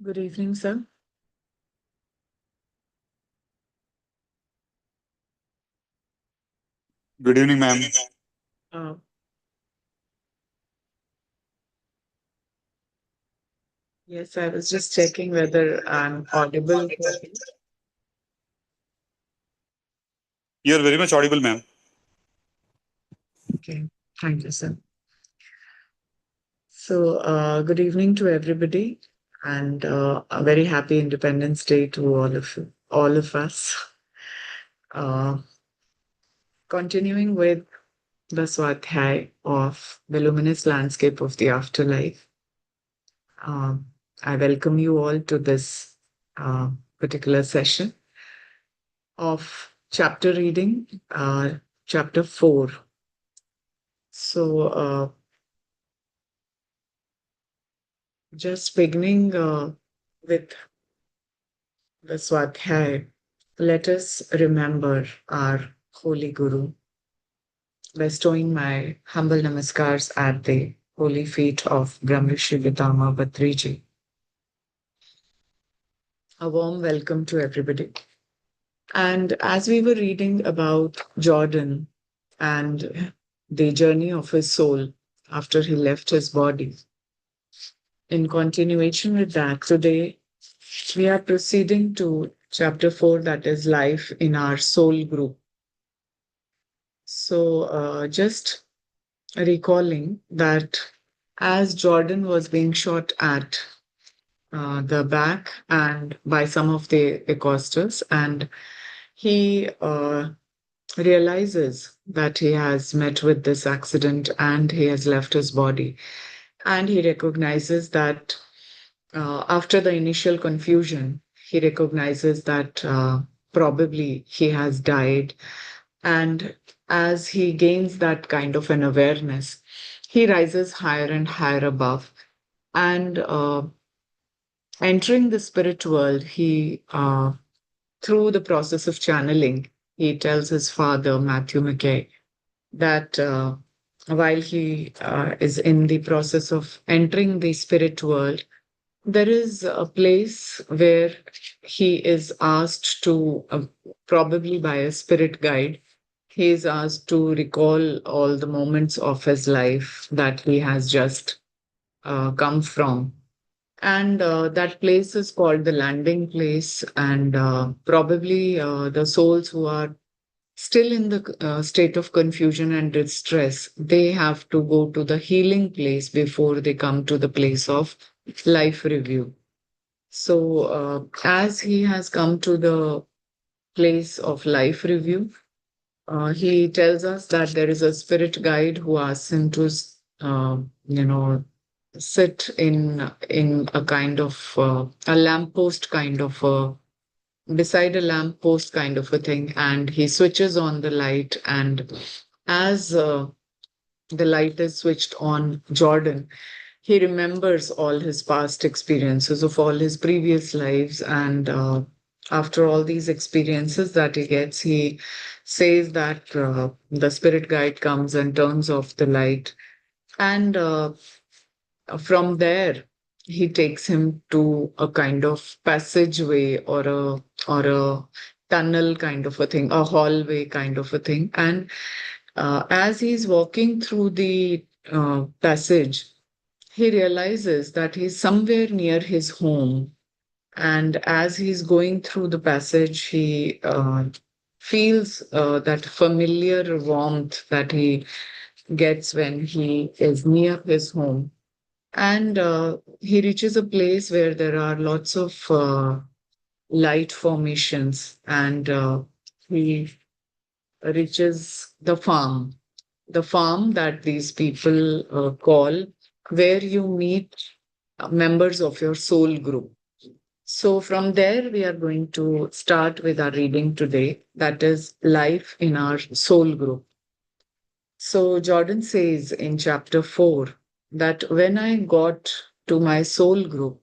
Good evening, sir. Good evening, ma'am. Uh, yes, I was just checking whether I'm audible. You're very much audible, ma'am. Okay, thank you, sir. So, good evening to everybody, and a very happy Independence Day to all of us. Uh, Continuing with the Swadhyaya of the luminous landscape of the afterlife. Um, I welcome you all to this particular session of chapter reading, chapter 4. So, just beginning with the Swadhyay, let us remember our Holy Guru, bestowing my humble namaskars at the holy feet of Brahmrishi Pitama Batriji. A warm welcome to everybody. And as we were reading about Jordan and the journey of his soul after he left his body, in continuation with that, today we are proceeding to chapter 4, that is life in our soul group. So, just recalling that as Jordan was being shot at the back and by some of the accosters, and he realizes that he has met with this accident and he has left his body, and he recognizes that after the initial confusion, he recognizes that probably he has died. And as he gains that kind of an awareness, he rises higher and higher above. And entering the spirit world, through the process of channeling, he tells his father, Matthew McKay, that while he is in the process of entering the spirit world, there is a place where he is asked to, probably by a spirit guide, he is asked to recall all the moments of his life that he has just come from. And that place is called the landing place. And probably the souls who are still in the state of confusion and distress, they have to go to the healing place before they come to the place of life review. So, as he has come to the place of life review, he tells us that there is a spirit guide who asks him to, you know, sit in a kind of a lamppost kind of a beside a lamppost kind of a thing, and he switches on the light. And as the light is switched on Jordan, he remembers all his past experiences of all his previous lives. And after all these experiences that he gets, he says that the spirit guide comes and turns off the light. And from there, he takes him to a kind of passageway or a tunnel kind of a thing, a hallway kind of a thing. And as he's walking through the passage, he realizes that he's somewhere near his home. And as he's going through the passage, he feels that familiar warmth that he gets when he is near his home. And he reaches a place where there are lots of light formations, and he reaches the farm that these people call, where you meet members of your soul group. So, from there, we are going to start with our reading today, that is life in our soul group. So, Jordan says in chapter 4 that when I got to my soul group,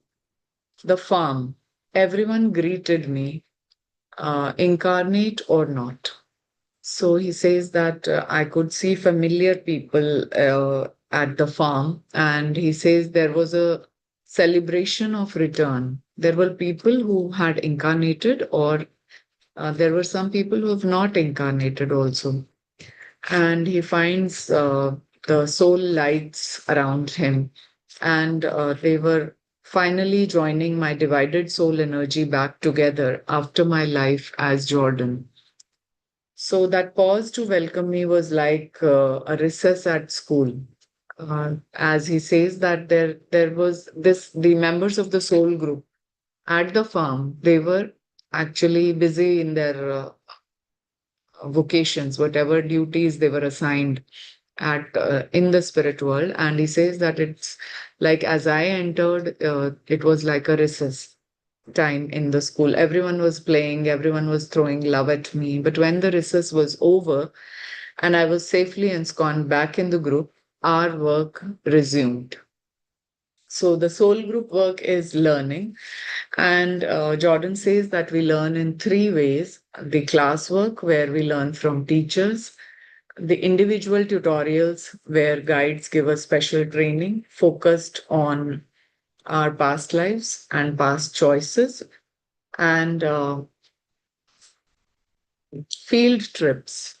the farm, everyone greeted me, incarnate or not. So he says that I could see familiar people at the farm, and he says there was a celebration of return. There were people who had incarnated, or there were some people who have not incarnated also. And he finds the soul lights around him, and they were finally joining my divided soul energy back together after my life as Jordan. So that pause to welcome me was like a recess at school. As he says that there was this the members of the soul group at the farm, they were actually busy in their vocations, whatever duties they were assigned at in the spirit world. And he says that it's like as I entered, it was like a recess time in the school. Everyone was playing, everyone was throwing love at me. But when the recess was over and I was safely ensconced back in the group, our work resumed. So the soul group work is learning. And Jordan says that we learn in three ways: the classwork, where we learn from teachers; the individual tutorials, where guides give us special training focused on our past lives and past choices; and field trips.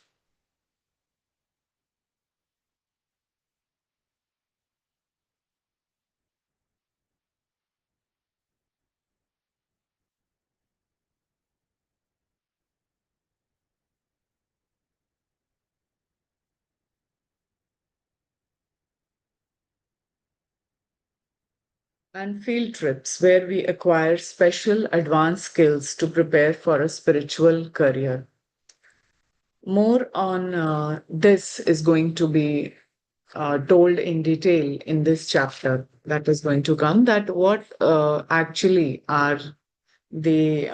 And field trips, where we acquire special advanced skills to prepare for a spiritual career. More on this is going to be told in detail in this chapter that is going to come, that what actually are the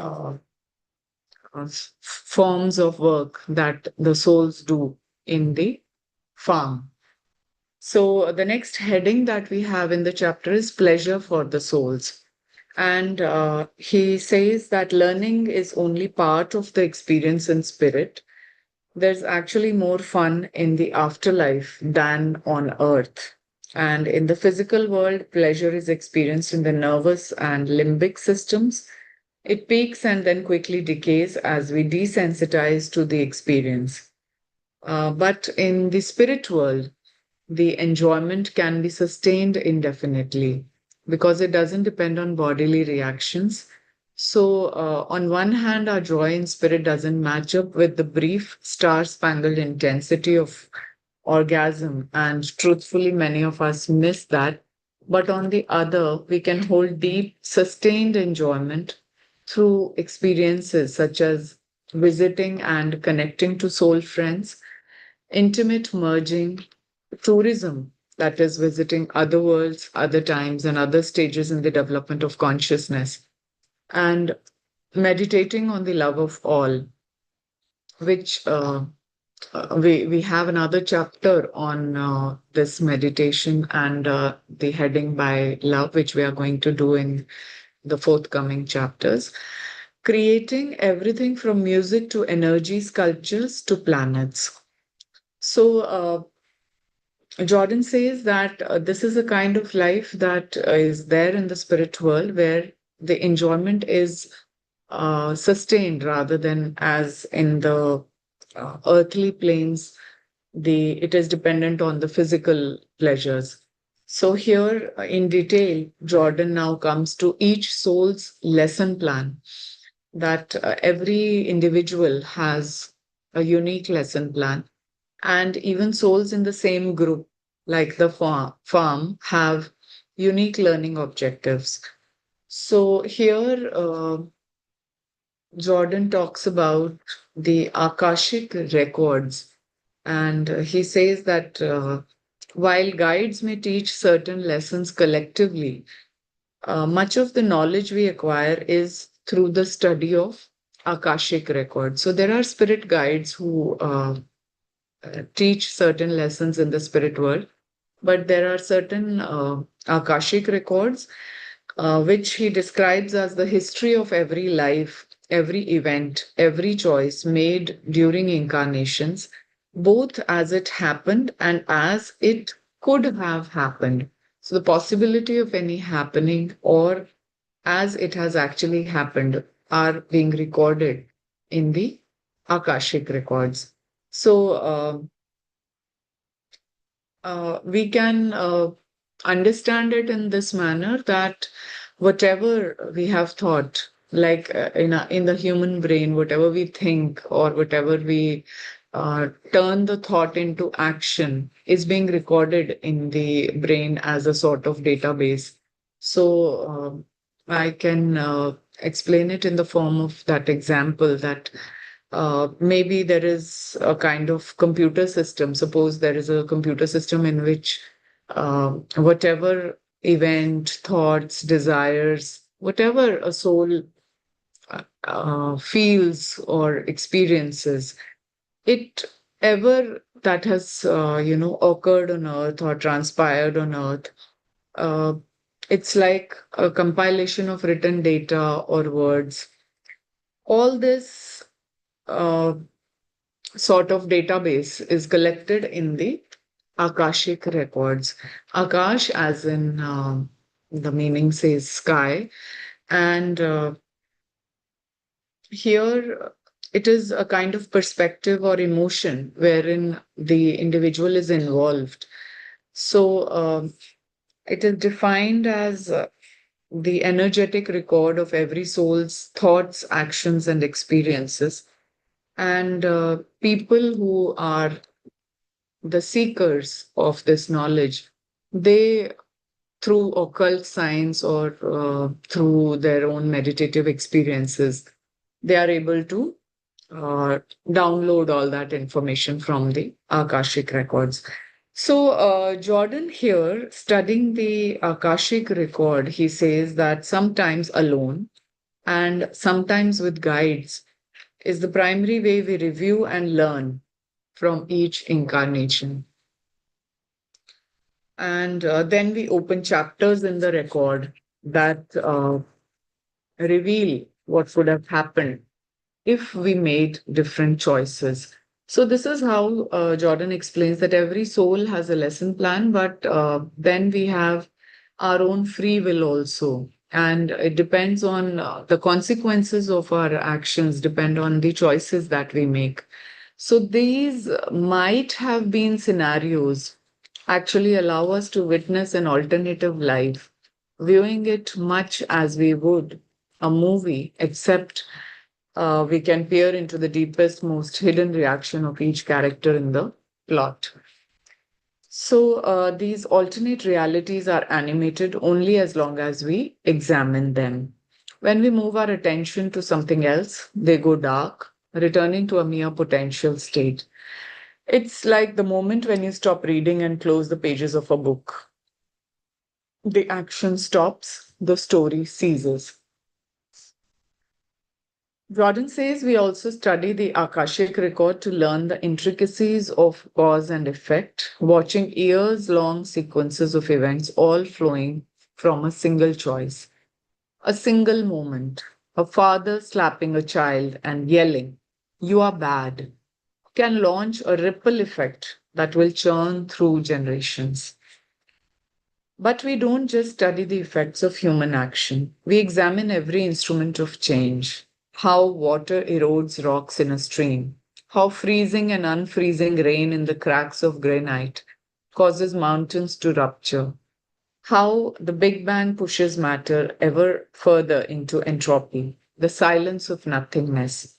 forms of work that the souls do in the farm. So the next heading that we have in the chapter is pleasure for the souls. And he says that learning is only part of the experience in spirit. There's actually more fun in the afterlife than on earth. And in the physical world, pleasure is experienced in the nervous and limbic systems. It peaks and then quickly decays as we desensitize to the experience. But in the spirit world, the enjoyment can be sustained indefinitely because it doesn't depend on bodily reactions. So, on one hand, our joy in spirit doesn't match up with the brief, star spangled intensity of orgasm, and truthfully, many of us miss that. But on the other, we can hold deep, sustained enjoyment through experiences such as visiting and connecting to soul friends, intimate merging, tourism, that is, visiting other worlds, other times, and other stages in the development of consciousness, and meditating on the love of all, which we have another chapter on this meditation and the heading by love, which we are going to do in the forthcoming chapters. Creating everything from music to energy sculptures to planets. So, Jordan says that this is a kind of life that is there in the spirit world where the enjoyment is sustained rather than as in the earthly planes, the it is dependent on the physical pleasures. So here in detail, Jordan now comes to each soul's lesson plan, that every individual has a unique lesson plan, and even souls in the same group, like the farm, have unique learning objectives. So here, Jordan talks about the Akashic records, and he says that while guides may teach certain lessons collectively, much of the knowledge we acquire is through the study of Akashic records. So there are spirit guides who teach certain lessons in the spirit world, but there are certain Akashic records which he describes as the history of every life, every event, every choice made during incarnations, both as it happened and as it could have happened. So the possibility of any happening or as it has actually happened are being recorded in the Akashic records. So we can understand it in this manner that whatever we have thought, like in the human brain, whatever we think or whatever we turn the thought into action is being recorded in the brain as a sort of database. So I can explain it in the form of that example that maybe there is a kind of computer system. Suppose there is a computer system in which whatever event, thoughts, desires, whatever a soul feels or experiences, it ever that has occurred on earth or transpired on earth, uh, it's like a compilation of written data or words. All this uh, sort of database is collected in the Akashic records. Akash, as in the meaning says sky, and here it is a kind of perspective or emotion wherein the individual is involved. So it is defined as the energetic record of every soul's thoughts, actions, and experiences. And people who are the seekers of this knowledge, they, through occult science or through their own meditative experiences, they are able to uh, download all that information from the Akashic records. So, Jordan here, studying the Akashic record, he says that sometimes alone and sometimes with guides is the primary way we review and learn from each incarnation. And then we open chapters in the record that reveal what would have happened if we made different choices. So, this is how Jordan explains that every soul has a lesson plan, but then we have our own free will also. And it depends on the consequences of our actions, depend on the choices that we make. So, these might have been scenarios actually allow us to witness an alternative life, viewing it much as we would a movie, except we can peer into the deepest, most hidden reaction of each character in the plot. So, these alternate realities are animated only as long as we examine them. When we move our attention to something else, they go dark, returning to a mere potential state. It's like the moment when you stop reading and close the pages of a book. The action stops, the story ceases. Jordan says we also study the Akashic record to learn the intricacies of cause and effect, watching years long sequences of events all flowing from a single choice, a single moment. A father slapping a child and yelling, "You are bad," can launch a ripple effect that will churn through generations. But we don't just study the effects of human action. We examine every instrument of change. How water erodes rocks in a stream. How freezing and unfreezing rain in the cracks of granite causes mountains to rupture. How the Big Bang pushes matter ever further into entropy, the silence of nothingness.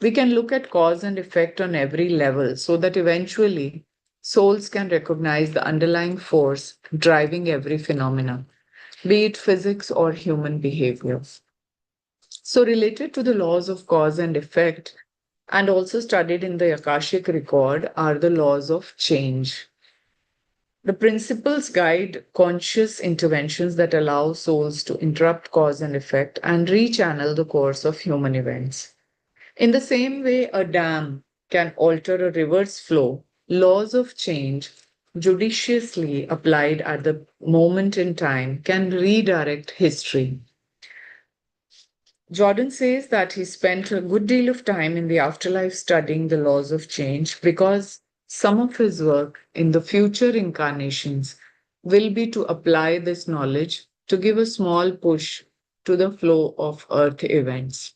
We can look at cause and effect on every level so that eventually souls can recognize the underlying force driving every phenomenon, be it physics or human behavior. So, related to the laws of cause and effect, and also studied in the Akashic record, are the laws of change. The principles guide conscious interventions that allow souls to interrupt cause and effect and rechannel the course of human events. In the same way, a dam can alter a river's flow, laws of change, judiciously applied at the moment in time, can redirect history. Jordan says that he spent a good deal of time in the afterlife studying the laws of change because some of his work in the future incarnations will be to apply this knowledge to give a small push to the flow of Earth events.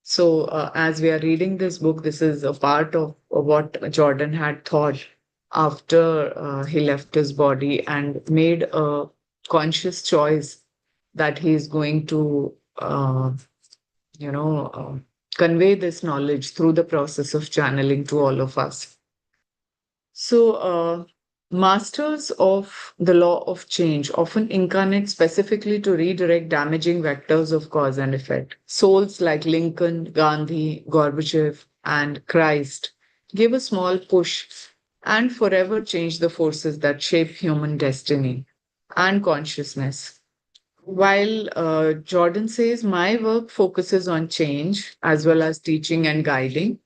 So, as we are reading this book, this is a part of what Jordan had thought after he left his body and made a conscious choice that he is going to, you know, convey this knowledge through the process of channeling to all of us. So, masters of the law of change often incarnate specifically to redirect damaging vectors of cause and effect. Souls like Lincoln, Gandhi, Gorbachev, and Christ give a small push and forever change the forces that shape human destiny and consciousness. While Jordan says, my work focuses on change as well as teaching and guiding,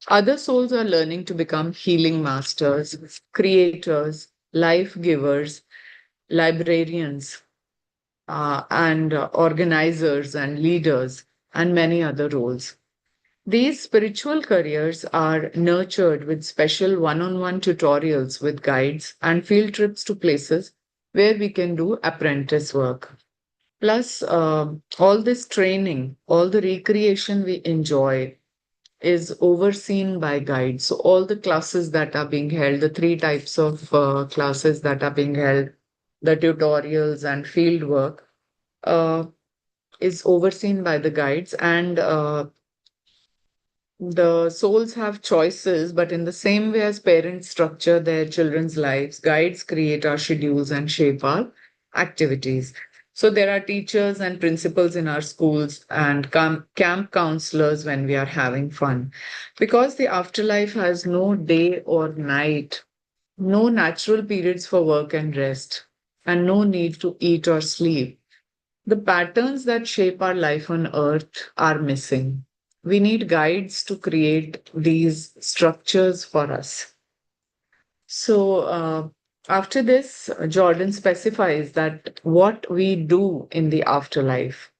other souls are learning to become healing masters, creators, life givers, librarians, and organizers and leaders, and many other roles. These spiritual careers are nurtured with special one on one tutorials with guides and field trips to places where we can do apprentice work. Plus, all this training, all the recreation we enjoy, is overseen by guides. So all the classes that are being held, the three types of classes that are being held, the tutorials and field work, uh, is overseen by the guides. And the souls have choices, but in the same way as parents structure their children's lives, guides create our schedules and shape our activities. So there are teachers and principals in our schools and camp counselors when we are having fun. Because the afterlife has no day or night, no natural periods for work and rest, and no need to eat or sleep. The patterns that shape our life on earth are missing. We need guides to create these structures for us. So, after this, Jordan specifies that what we do in the afterlife.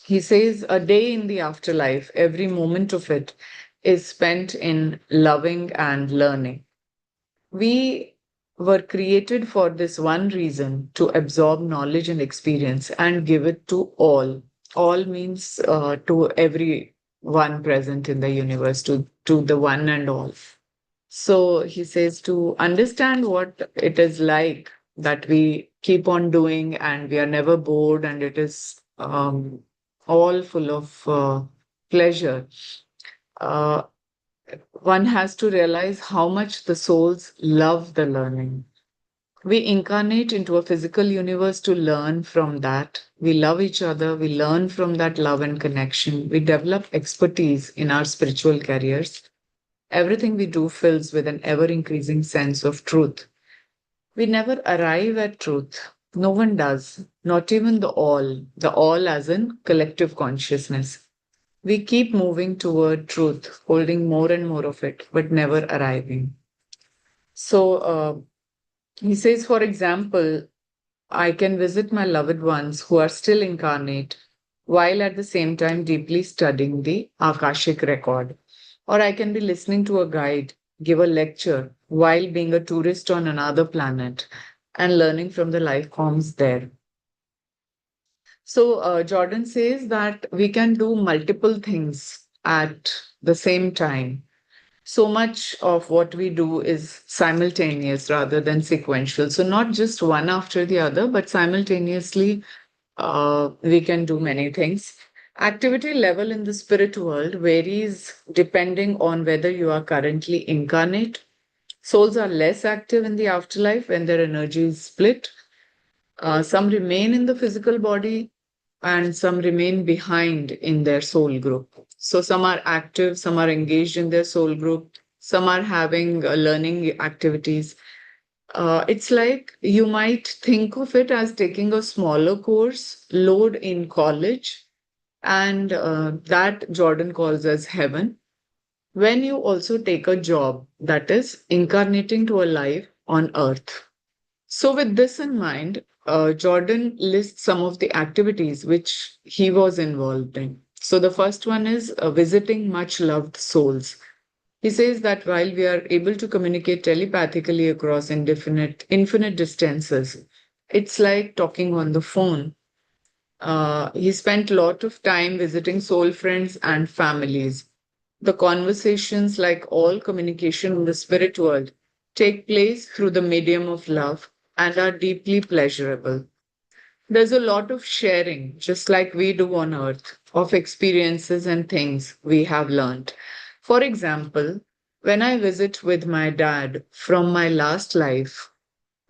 He says a day in the afterlife, every moment of it is spent in loving and learning. We were created for this one reason, to absorb knowledge and experience and give it to all. All means to everyone present in the universe, to the one and all. So he says to understand what it is like that we keep on doing and we are never bored and it is all full of pleasure. Uh, One has to realize how much the souls love the learning. We incarnate into a physical universe to learn from that. We love each other. We learn from that love and connection. We develop expertise in our spiritual careers. Everything we do fills with an ever increasing sense of truth. We never arrive at truth. No one does, not even the all as in collective consciousness. We keep moving toward truth, holding more and more of it, but never arriving. So he says, for example, I can visit my loved ones who are still incarnate while at the same time deeply studying the Akashic record. Or I can be listening to a guide give a lecture while being a tourist on another planet and learning from the life forms there. So, Jordan says that we can do multiple things at the same time. So much of what we do is simultaneous rather than sequential. So, not just one after the other, but simultaneously, we can do many things. Activity level in the spirit world varies depending on whether you are currently incarnate. Souls are less active in the afterlife when their energy is split. Some remain in the physical body and some remain behind in their soul group. So some are active, some are engaged in their soul group, some are having learning activities. It's like you might think of it as taking a smaller course, load in college, and that Jordan calls as heaven. When you also take a job that is incarnating to a life on earth. So, with this in mind, Jordan lists some of the activities which he was involved in. So, the first one is visiting much loved souls. He says that while we are able to communicate telepathically across infinite distances, it's like talking on the phone. He spent a lot of time visiting soul friends and families. The conversations, like all communication in the spirit world, take place through the medium of love and are deeply pleasurable. There's a lot of sharing, just like we do on Earth, of experiences and things we have learned. For example, when I visit with my dad from my last life,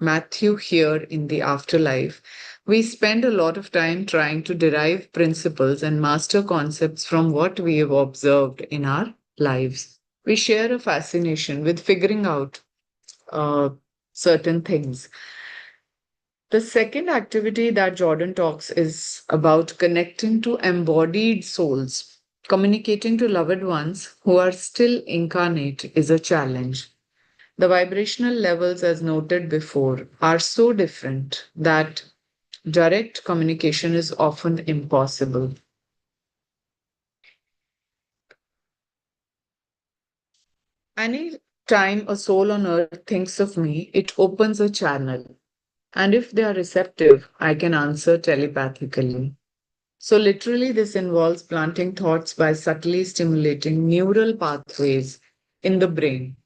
Matthew here in the afterlife, we spend a lot of time trying to derive principles and master concepts from what we have observed in our lives. We share a fascination with figuring out uh, certain things. The second activity that Jordan talks is about connecting to embodied souls. Communicating to loved ones who are still incarnate is a challenge. The vibrational levels, as noted before, are so different that direct communication is often impossible. Any time a soul on earth thinks of me, it opens a channel. And if they are receptive, I can answer telepathically. So, literally, this involves planting thoughts by subtly stimulating neural pathways in the brain.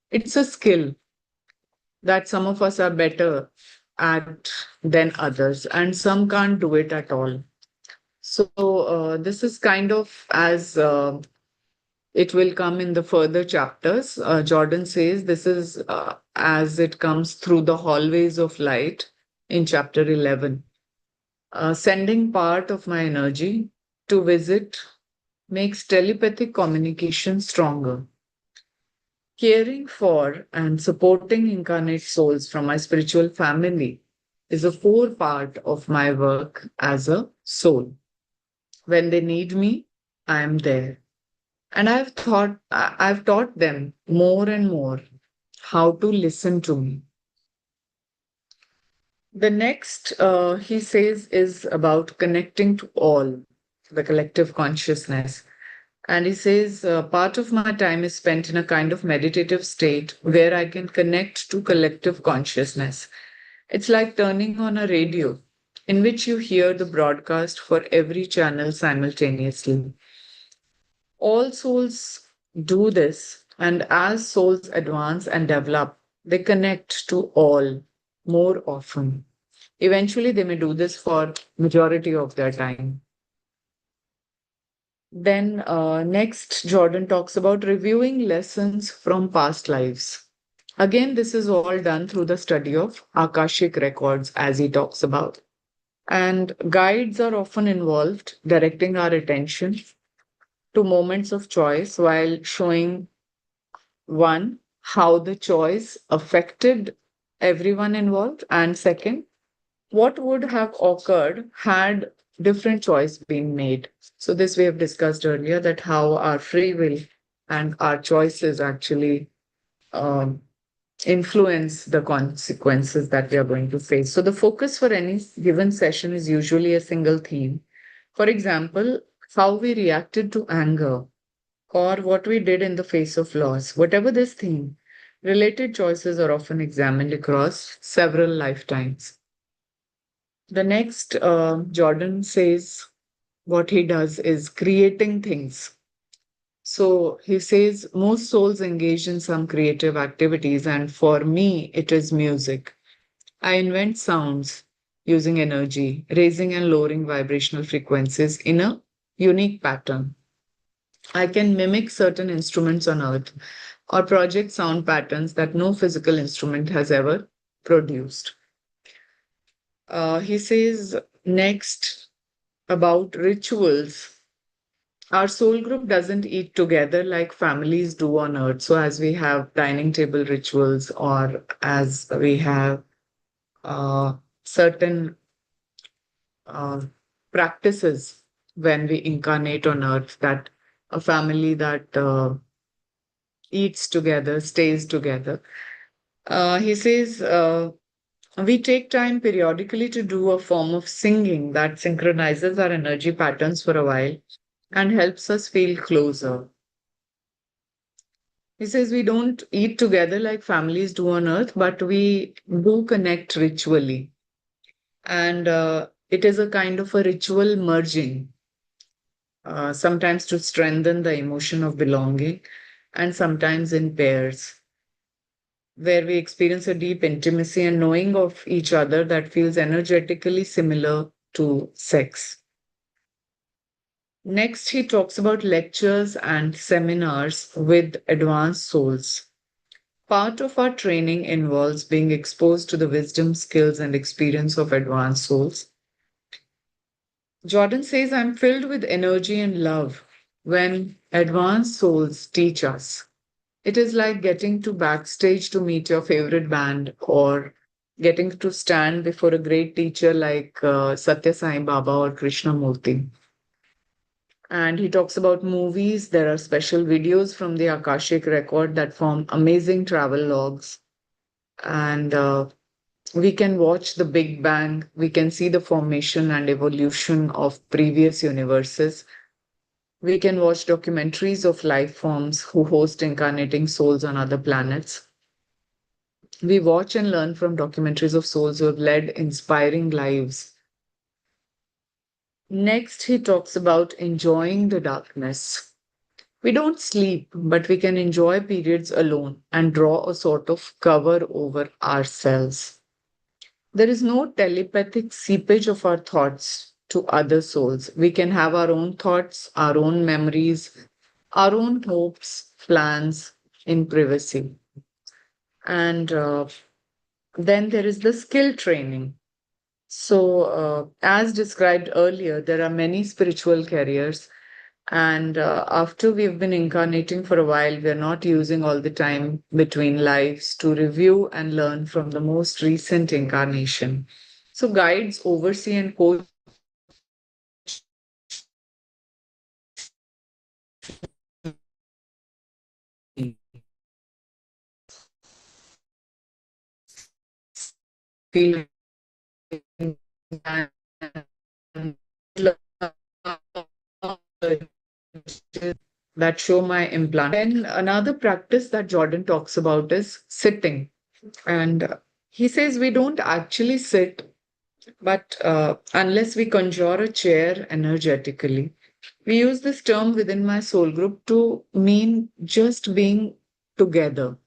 It's a skill that some of us are better at than others, and some can't do it at all. So, this is kind of as it will come in the further chapters. Jordan says this is as it comes through the hallways of light in chapter 11. Sending part of my energy to visit makes telepathic communication stronger. Caring for and supporting incarnate souls from my spiritual family is a core part of my work as a soul. When they need me, I am there. And I've taught them more and more how to listen to me. The next, he says, is about connecting to all, the collective consciousness. And he says, part of my time is spent in a kind of meditative state where I can connect to collective consciousness. It's like turning on a radio in which you hear the broadcast for every channel simultaneously. All souls do this, and as souls advance and develop, they connect to all more often. Eventually, they may do this for majority of their time. Then next, Jordan talks about reviewing lessons from past lives. Again, this is all done through the study of Akashic records, as he talks about. And guides are often involved, directing our attention to moments of choice while showing one, how the choice affected everyone involved, and second, what would have occurred had different choice been made. So this we have discussed earlier, that how our free will and our choices actually um, influence the consequences that we are going to face. So the focus for any given session is usually a single theme. For example, how we reacted to anger or what we did in the face of loss. Whatever this theme, related choices are often examined across several lifetimes. The next, Jordan says what he does is creating things. So he says most souls engage in some creative activities, and for me, it is music. I invent sounds using energy, raising and lowering vibrational frequencies in a unique pattern. I can mimic certain instruments on earth or project sound patterns that no physical instrument has ever produced. He says next about rituals. Our soul group doesn't eat together like families do on earth. So, as we have dining table rituals, or as we have uh, certain uh, practices when we incarnate on earth, that a family that eats together stays together. He says, we take time periodically to do a form of singing that synchronizes our energy patterns for a while and helps us feel closer. He says we don't eat together like families do on earth, but we do connect ritually. And it is a kind of a ritual merging, sometimes to strengthen the emotion of belonging, and sometimes in pairs, where we experience a deep intimacy and knowing of each other that feels energetically similar to sex. Next, he talks about lectures and seminars with advanced souls. Part of our training involves being exposed to the wisdom, skills, and experience of advanced souls. Jordan says, I'm filled with energy and love when advanced souls teach us. It is like getting to backstage to meet your favorite band or getting to stand before a great teacher like Satya Sai Baba or Krishnamurti. And he talks about movies. There are special videos from the Akashic record that form amazing travel logs. And we can watch the Big Bang. We can see the formation and evolution of previous universes. We can watch documentaries of life forms who host incarnating souls on other planets. We watch and learn from documentaries of souls who have led inspiring lives. Next, he talks about enjoying the darkness. We don't sleep, but we can enjoy periods alone and draw a sort of cover over ourselves. There is no telepathic seepage of our thoughts to other souls. We can have our own thoughts, our own memories, our own hopes, plans in privacy. And then there is the skill training. So, as described earlier, there are many spiritual careers. And after we've been incarnating for a while, we're not using all the time between lives to review and learn from the most recent incarnation. So, guides oversee and coach feel that show my implant. Then another practice that Jordan talks about is sitting. And he says we don't actually sit, but unless we conjure a chair energetically. We use this term within my soul group to mean just being together.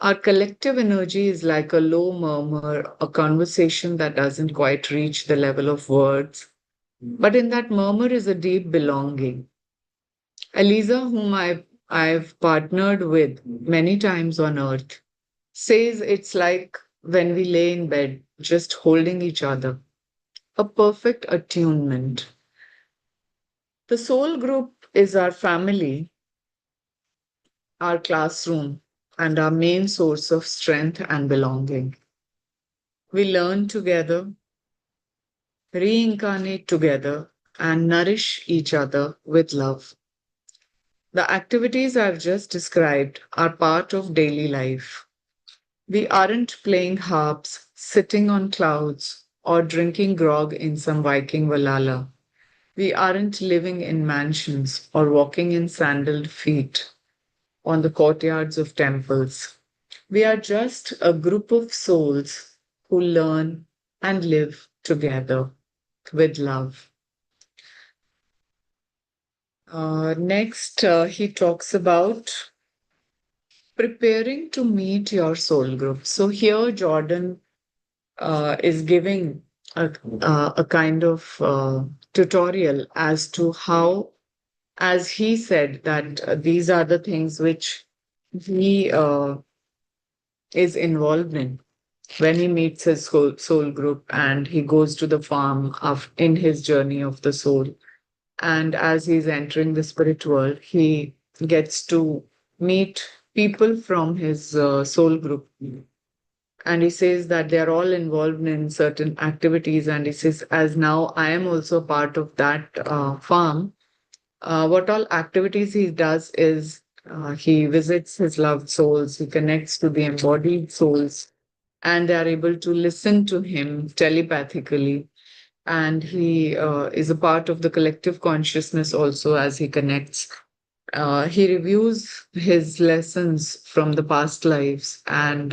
Our collective energy is like a low murmur, a conversation that doesn't quite reach the level of words. But in that murmur is a deep belonging. Eliza, whom I've partnered with many times on earth, says it's like when we lay in bed, just holding each other, a perfect attunement. The soul group is our family, our classroom, and our main source of strength and belonging. We learn together, reincarnate together, and nourish each other with love. The activities I've just described are part of daily life. We aren't playing harps, sitting on clouds, or drinking grog in some Viking Valhalla. We aren't living in mansions or walking in sandaled feet on the courtyards of temples. We are just a group of souls who learn and live together with love. Next, he talks about preparing to meet your soul group. So here, Jordan is giving a kind of tutorial as to how, as he said, that these are the things which he is involved in when he meets his soul group and he goes to the farm of in his journey of the soul. And as he's entering the spirit world, he gets to meet people from his soul group. And he says that they're all involved in certain activities. And he says, as now I am also part of that farm, what all activities he does is he visits his loved souls, he connects to the embodied souls, and they are able to listen to him telepathically. And he is a part of the collective consciousness also as he connects. He reviews his lessons from the past lives and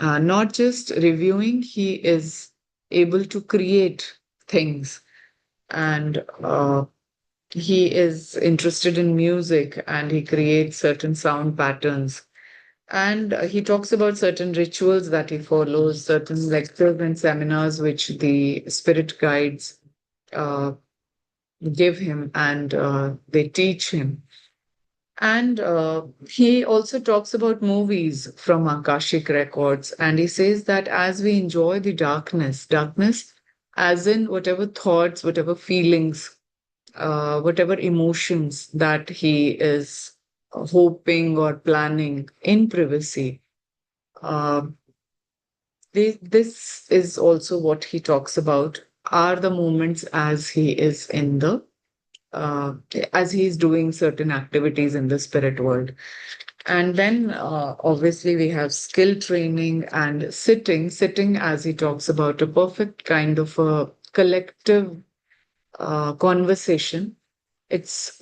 not just reviewing, he is able to create things. And he is interested in music and he creates certain sound patterns. And he talks about certain rituals that he follows, certain lectures and seminars which the spirit guides uh, give him and they teach him. And he also talks about movies from Akashic records. And he says that as we enjoy the darkness, as in whatever thoughts, whatever feelings, whatever emotions that he is hoping or planning in privacy, uh, this is also what he talks about are the moments as he is in the uh, as he's doing certain activities in the spirit world. And then obviously we have skill training and sitting as he talks about a perfect kind of a collective conversation. It's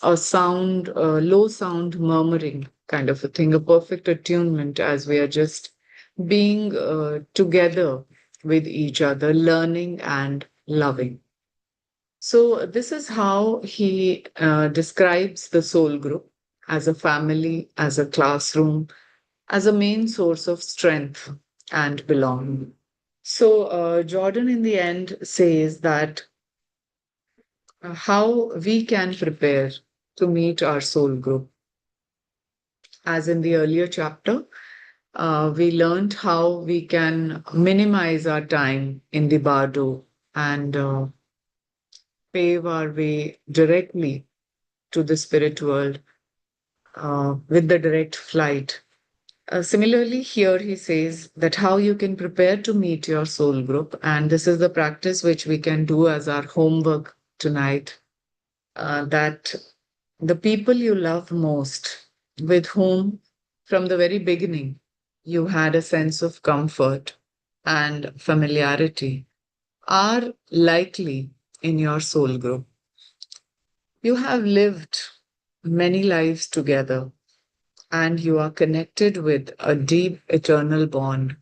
a sound, low sound murmuring kind of a thing, a perfect attunement as we are just being together with each other, learning and loving. So, this is how he describes the soul group as a family, as a classroom, as a main source of strength and belonging. So, Jordan in the end says that how we can prepare to meet our soul group. As in the earlier chapter, we learned how we can minimize our time in the bardo and pave our way directly to the spirit world with the direct flight. Similarly, here he says that how you can prepare to meet your soul group, and this is the practice which we can do as our homework tonight. That the people you love most, with whom from the very beginning you had a sense of comfort and familiarity, are likely in your soul group. You have lived many lives together and you are connected with a deep eternal bond.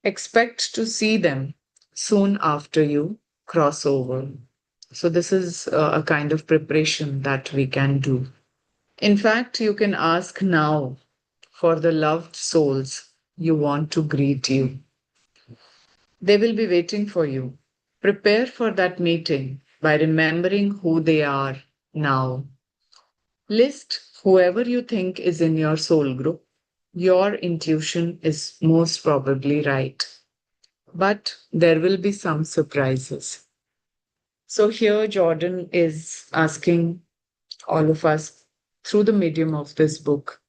Expect to see them soon after you cross over. So, this is a kind of preparation that we can do. In fact, you can ask now for the loved souls you want to greet you. They will be waiting for you. Prepare for that meeting by remembering who they are now. List whoever you think is in your soul group. Your intuition is most probably right, but there will be some surprises. So, here Jordan is asking all of us through the medium of this book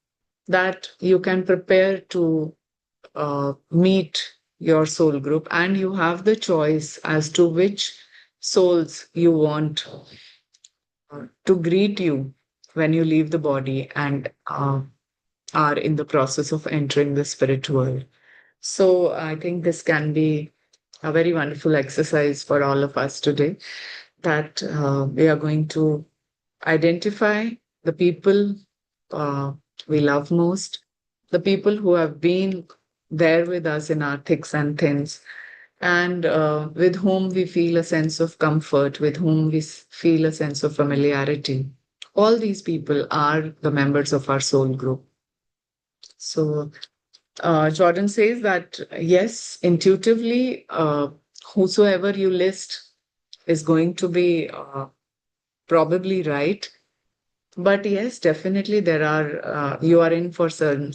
that you can prepare to meet your soul group and you have the choice as to which souls you want to greet you when you leave the body and are in the process of entering the spirit world. So I think this can be a very wonderful exercise for all of us today that we are going to identify the people uh, we love most, the people who have been there with us in our thicks and thins, and with whom we feel a sense of comfort, with whom we feel a sense of familiarity. All these people are the members of our soul group. So, Jordan says that yes, intuitively, whosoever you list is going to be probably right. But yes, definitely there are, you are in for certain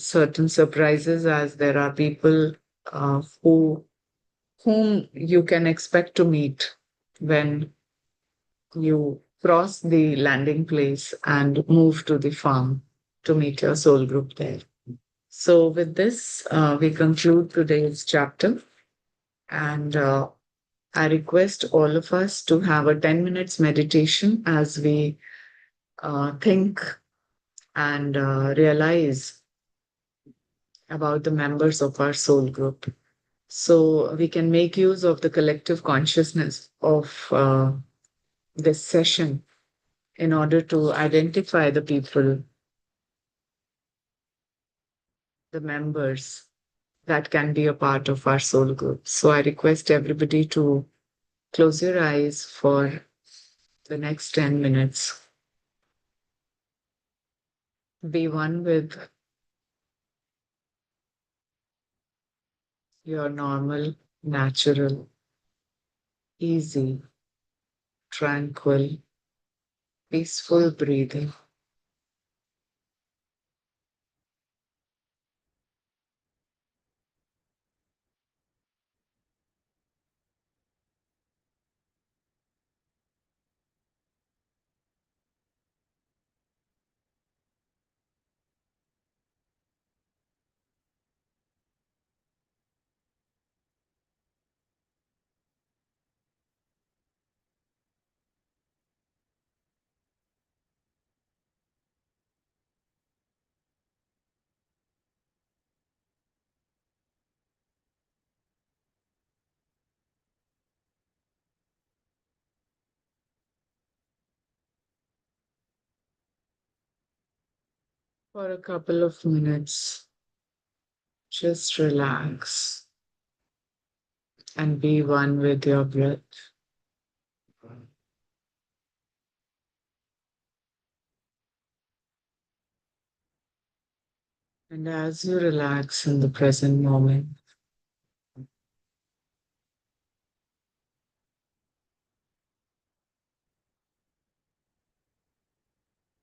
surprises as there are people whom you can expect to meet when you cross the landing place and move to the farm to meet your soul group there. So, with this, we conclude today's chapter. And I request all of us to have a 10 minutes meditation as we think and realize about the members of our soul group. So, we can make use of the collective consciousness of this session in order to identify the people, the members that can be a part of our soul group. So I request everybody to close your eyes for the next 10 minutes. Be one with your normal, natural, easy, tranquil, peaceful breathing. For a couple of minutes, just relax and be one with your breath. And as you relax in the present moment,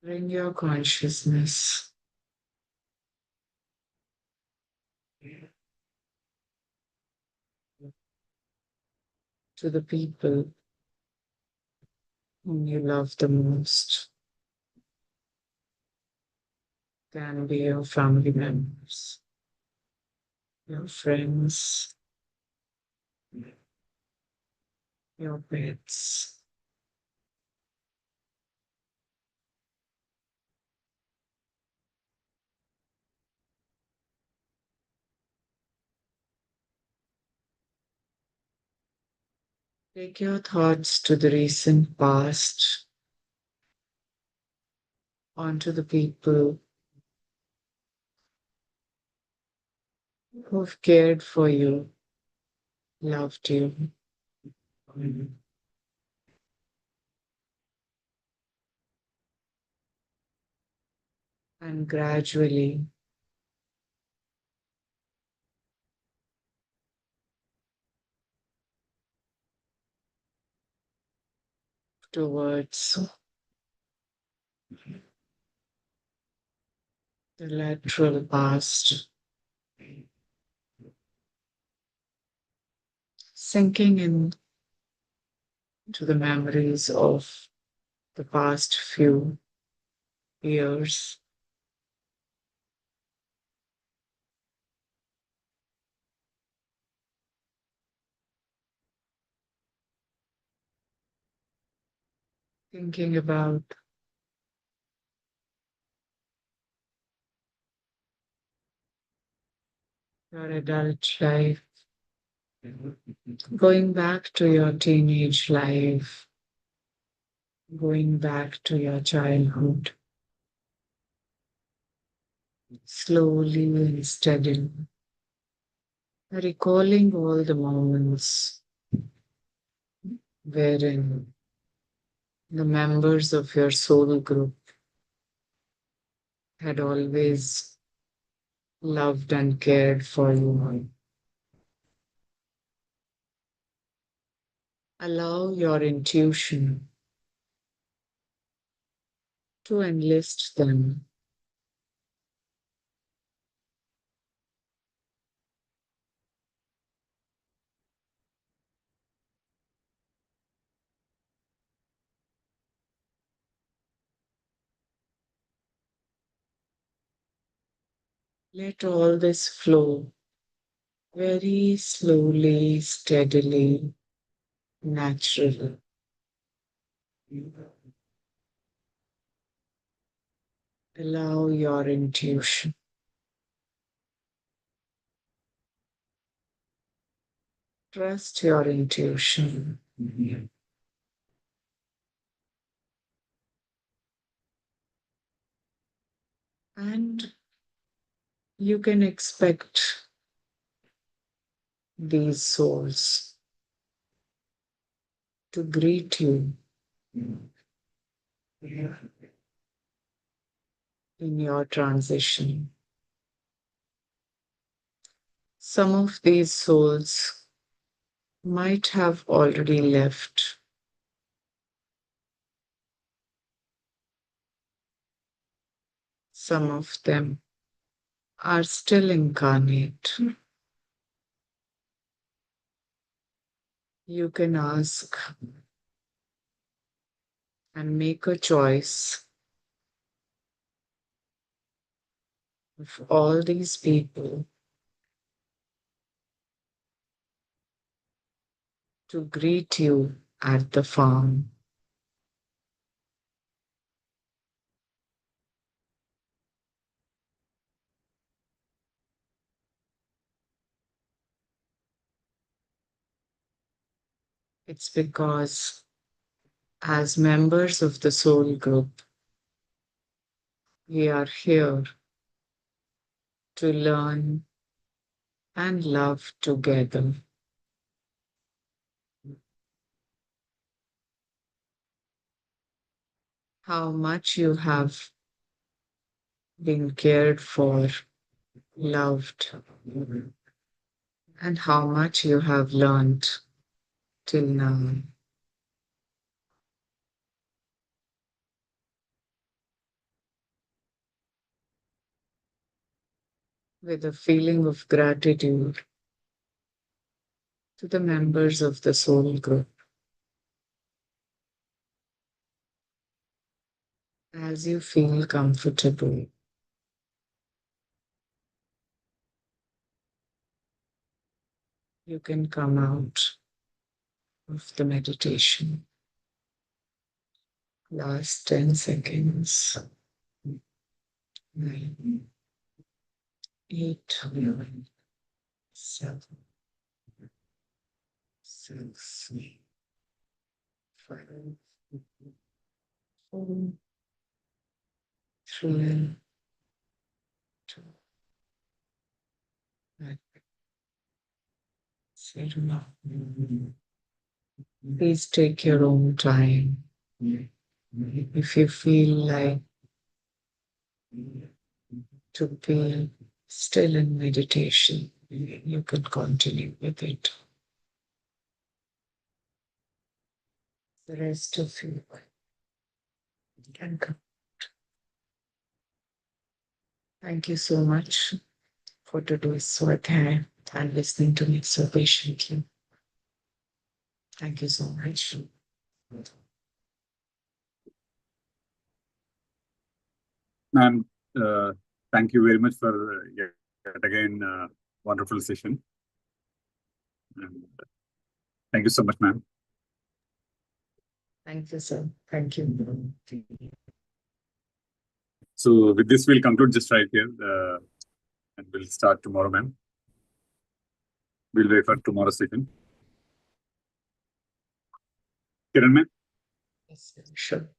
bring your consciousness to the people whom you love the most. Can be your family members, your friends, your pets. Take your thoughts to the recent past, onto the people who've cared for you, loved you, and gradually towards the lateral past, sinking in to the memories of the past few years, thinking about your adult life, going back to your teenage life, going back to your childhood, slowly and steadily, recalling all the moments wherein the members of your soul group had always loved and cared for you. Allow your intuition to enlist them. Let all this flow very slowly, steadily, naturally. Allow your intuition. Trust your intuition. And you can expect these souls to greet you in your transition. Some of these souls might have already left. Some of them are still incarnate. You can ask and make a choice of all these people to greet you at the farm. It's because, as members of the soul group, we are here to learn and love together. How much you have been cared for, loved, and how much you have learned till now. With a feeling of gratitude to the members of the soul group. As you feel comfortable, you can come out of the meditation. Last 10 seconds. 9, 8, 7, 6, 5, 4, 3, 2, 1, 0. Please take your own time. If you feel like to be still in meditation, you can continue with it. The rest of you can come. Thank you so much for today's Swadhyaya and listening to me so patiently. Thank you so much. Ma'am, thank you very much for yet again wonderful session. And thank you so much, ma'am. Thank you, sir. Thank you. So with this, we'll conclude just right here, and we'll start tomorrow, ma'am. We'll wait for tomorrow's session. Kiran, ma'am? Yes, sure.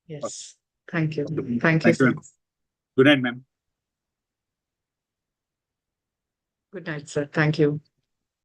Yes. Thank you. Thank you, Thank you, sir. ma'am. Good night, ma'am. Good night, sir. Thank you.